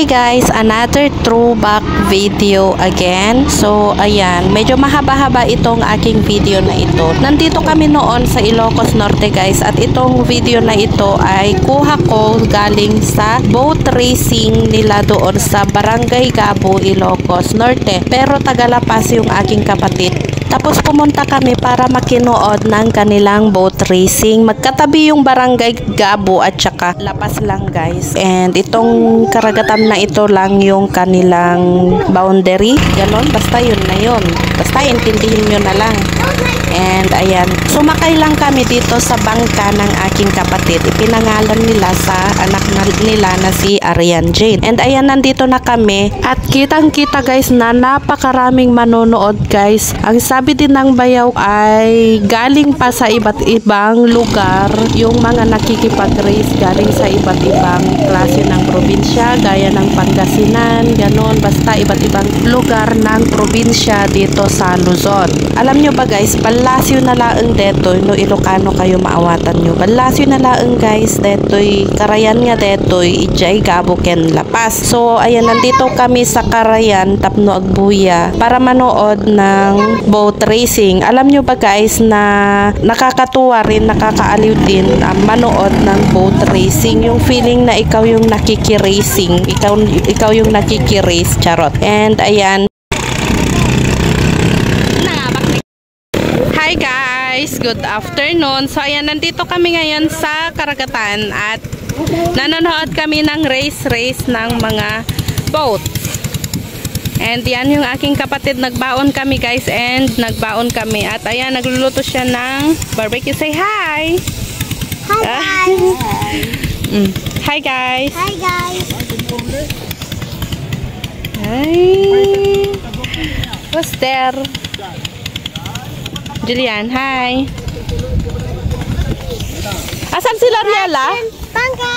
Hi guys, another throwback video again. So ayan, medyo mahaba-haba itong aking video na ito. Nandito kami noon sa Ilocos Norte guys, at itong video na ito ay kuha ko galing sa boat racing nila doon sa Barangay Gabo, Ilocos Norte. Pero taga La Paz yung aking kapatid. Tapos pumunta kami para makinood ng kanilang boat racing. Magkatabi yung Barangay Gabo at saka La Paz lang guys. And itong karagatan na ito lang yung kanilang boundary. Ganon, basta yun na yun. Basta intindihin nyo na lang. And ayan, sumakay lang kami dito sa bangka ng aking kapatid. Ipinangalan nila sa anak nila na si Arian Jane. And ayan, nandito na kami. At kitang-kita guys na napakaraming manonood guys. Ang sabi din ng bayaw ay galing pa sa iba't ibang lugar yung mga nakikipag-race galing sa iba't ibang klase ng probinsya gaya ng Pangasinan, ganon, basta iba't ibang lugar ng probinsya dito sa Luzon. Alam nyo ba guys, balasyo na laeng detoy no Ilocano kayo maawatan nyo. Balasyo na laeng guys detoy, Karayan nga detoy, ijay Gabo ken La Paz. So ayan, nandito kami sa Karayan, Tapno Agbuya para manood ng boat racing. Alam nyo ba guys na nakakatuwa rin, nakakaaliw din manood ng boat racing. Yung feeling na ikaw yung nakikiracing, ikaw yung nakikirace, charot. And ayan. Hi guys, good afternoon. So ayan, nandito kami ngayon sa karagatan at nanonood kami ng race ng mga boats. And yan yung aking kapatid, nagbaon kami guys, and nagbaon kami. At ayan, nagluluto siya ng barbecue. Say hi! Hi guys! Hi guys! Hi guys! Hi! Who's there? Julian, hi! Asan si Lariela? Bangka!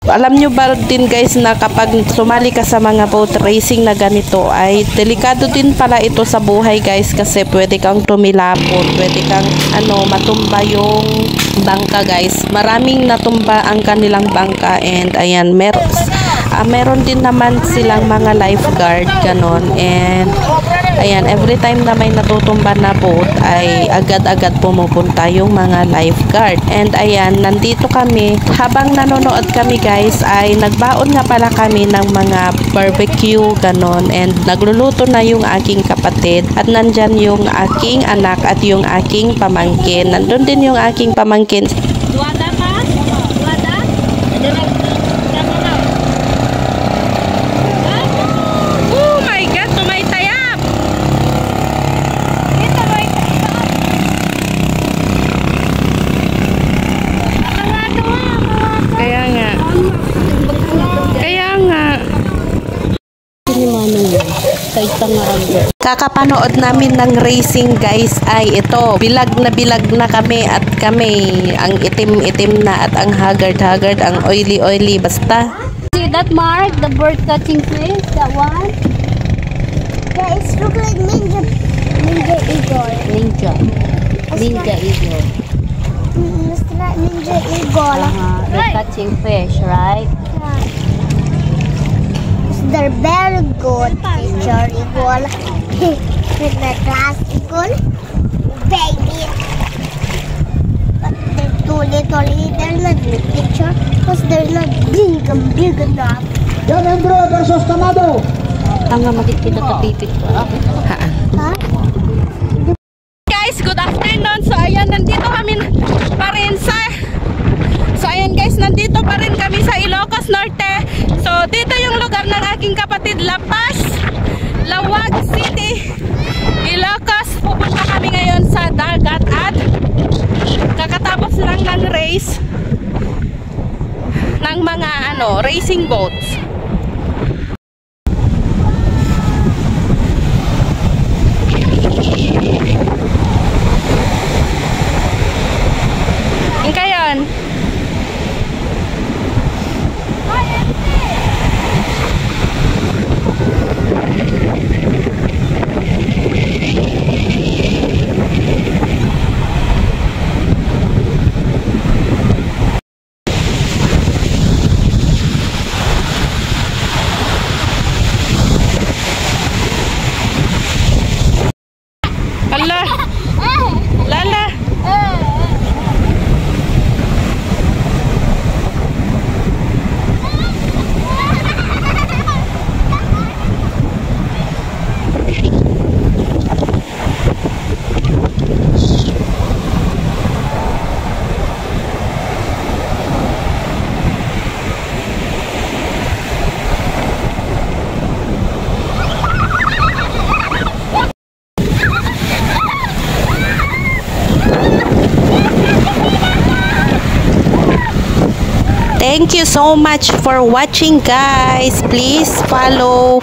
Alam nyo ba din guys na kapag sumali ka sa mga boat racing na ganito ay delikado din pala ito sa buhay guys, kasi pwede kang tumilapon, pwede kang matumba yung bangka guys. Maraming natumba ang kanilang bangka. And ayan, meron din naman silang mga lifeguard ganon. And ayan, every time na may natutumba na boat ay agad-agad pumupunta yung mga lifeguard. And ayan, nandito kami. Habang nanonood kami guys ay nagbaon nga pala kami ng mga barbecue ganon. And nagluluto na yung aking kapatid at nandyan yung aking anak at yung aking pamangkin. Nandun din yung aking pamangkin. Duwada pa? Duwada? Oh my God, tumaytayap! Kaya nga. Kakapanood namin ng racing guys ay ito. Bilag na kami at kami ang itim-itim na at ang haggard, ang oily basta. See that mark? The bird catching fish? That one? Yeah, it's look like ninja eagle. Ninja eagle. It's like ninja eagle. They're catching fish, right? Yeah. They're very good, teacher eagle. With the class eagle, baby. But they're too little. They're not big, teacher, because they're not big enough. Membro versus Kamado. Tanga makikita sa pipit ko. Huh? Guys, good afternoon. So ayan, nandito kami pa rin nandito pa rin kami sa Ilocos Norte. So dito yung lugar ng aking kapatid, La Paz, Lawag City, Ilocos. Pupunta kami ngayon sa dagat at kakatapos lang ng race ng mga racing boats. Kayon. Thank you so much for watching, guys. Please follow